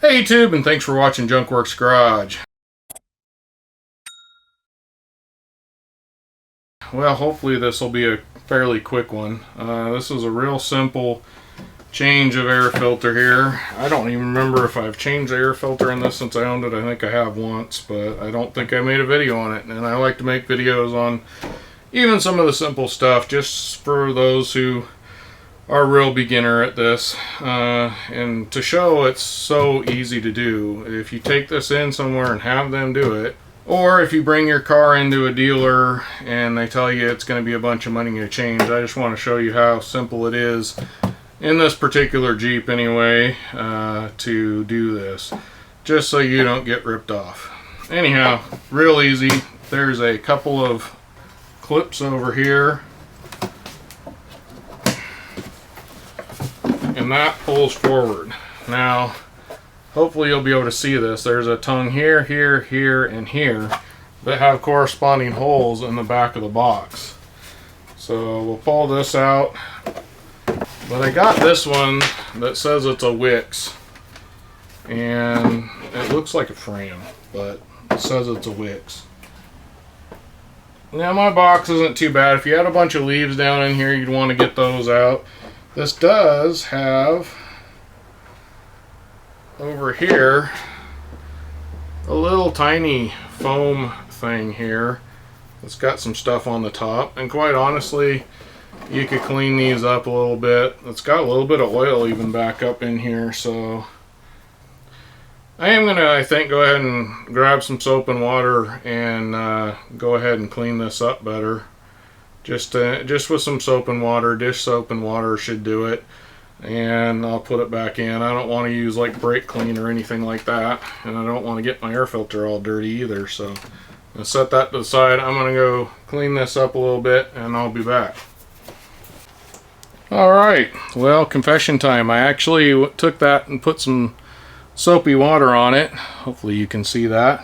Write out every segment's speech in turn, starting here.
Hey YouTube, and thanks for watching Junkworks Garage. Well, hopefully this will be a fairly quick one. This is a real simple change of air filter here. I don't even remember if I've changed the air filter in this since I owned it. I think I have once, but I don't think I made a video on it. And I like to make videos on even some of the simple stuff, just for those who are a real beginner at this, and to show it's so easy to do. If you take this in somewhere and have them do it, or if you bring your car into a dealer and they tell you it's going to be a bunch of money to change, I just want to show you how simple it is in this particular Jeep anyway, to do this, just so you don't get ripped off. Anyhow, real easy. There's a couple of clips over here, and that pulls forward. Now, hopefully you'll be able to see this. There's a tongue here, here, here, and here that have corresponding holes in the back of the box. So we'll pull this out. But I got this one that says it's a Wix, and it looks like a Fram, but it says it's a Wix. Now my box isn't too bad. If you had a bunch of leaves down in here, you'd want to get those out. This does have over here a little tiny foam thing here. It's got some stuff on the top, and quite honestly, you could clean these up a little bit. It's got a little bit of oil even back up in here, so I am gonna, I think, go ahead and grab some soap and water and go ahead and clean this up better. Just with some soap and water, dish soap and water should do it, and I'll put it back in. I don't want to use like brake clean or anything like that, and I don't want to get my air filter all dirty either, so I'm gonna set that to the side. I'm gonna go clean this up a little bit and I'll be back. Alright, well, confession time. I actually took that and put some soapy water on it. Hopefully you can see that.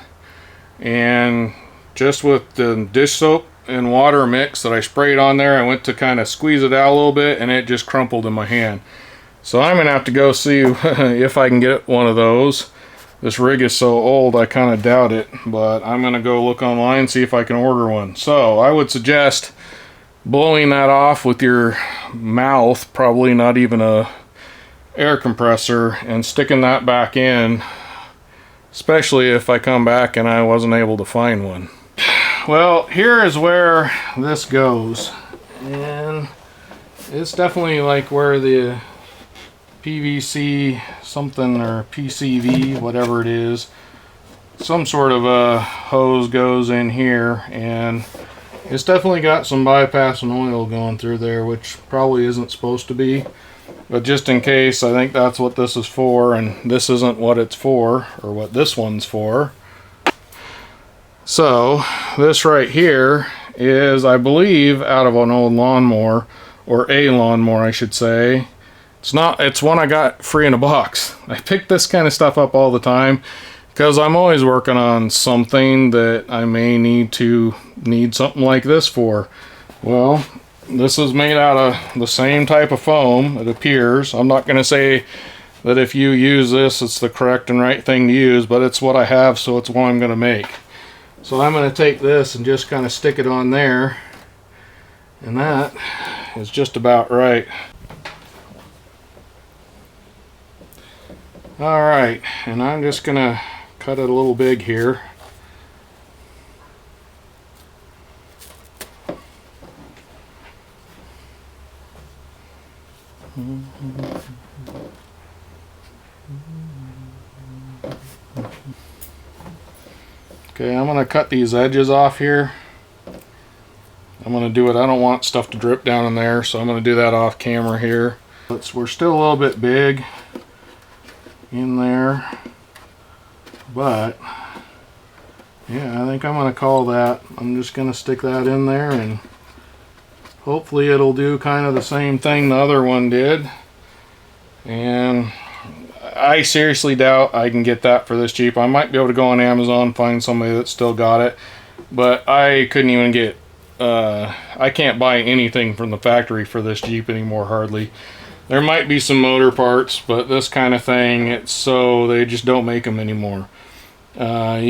And just with the dish soap and water mix that I sprayed on there, I went to kind of squeeze it out a little bit, and it just crumpled in my hand. So I'm going to have to go see if I can get one of those. This rig is so old, I kind of doubt it, but I'm going to go look online and see if I can order one. So I would suggest blowing that off with your mouth, probably not even a air compressor, and sticking that back in, especially if I come back and I wasn't able to find one. Well, here is where this goes, and it's definitely like where the PVC something, or PCV, whatever it is, some sort of a hose goes in here, and it's definitely got some bypassing oil going through there, which probably isn't supposed to be. But just in case, I think that's what this is for, and this isn't what it's for, or what this one's for. So, this right here is, I believe, out of an old lawnmower, or a lawnmower, I should say. It's one I got free in a box. I pick this kind of stuff up all the time, because I'm always working on something that I may need something like this for. Well, this is made out of the same type of foam, it appears. I'm not going to say that if you use this it's the correct and right thing to use, but it's what I have, so it's what I'm going to make. So I'm going to take this and just kind of stick it on there, and that is just about right. Alright, and I'm just going to cut it a little big here. Okay, I'm going to cut these edges off here. I'm going to do it, I don't want stuff to drip down in there, so I'm going to do that off camera here. We're still a little bit big in there, but yeah, I think I'm going to call that. I'm just going to stick that in there, and hopefully it'll do kind of the same thing the other one did. And I seriously doubt I can get that for this Jeep. I might be able to go on Amazon and find somebody that's still got it, but I couldn't even get I can't buy anything from the factory for this Jeep anymore, hardly. There might be some motor parts, but this kind of thing, it's so they just don't make them anymore. You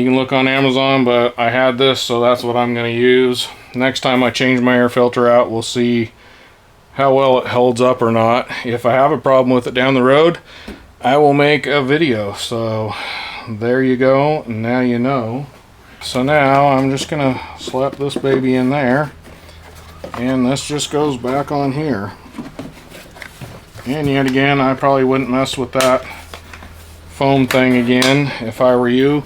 can look on Amazon, but I had this, so that's what I'm going to use. Next time I change my air filter out, we'll see how well it holds up or not. If I have a problem with it down the road, I will make a video. So there you go, and now you know. So now I'm just going to slap this baby in there, and this just goes back on here. And yet again, I probably wouldn't mess with that foam thing again if I were you,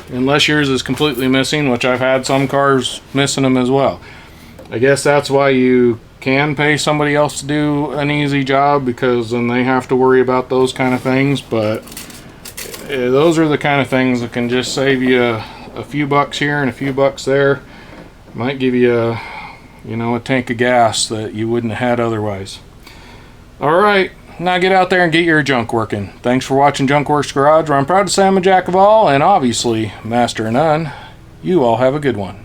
unless yours is completely missing, which I've had some cars missing them as well. I guess that's why you can pay somebody else to do an easy job, because then they have to worry about those kind of things. But those are the kind of things that can just save you a few bucks here and a few bucks there. Might give you a tank of gas that you wouldn't have had otherwise. Alright, now get out there and get your junk working. Thanks for watching Junk Works Garage, where I'm proud to say I'm a jack of all and obviously master of none. You all have a good one.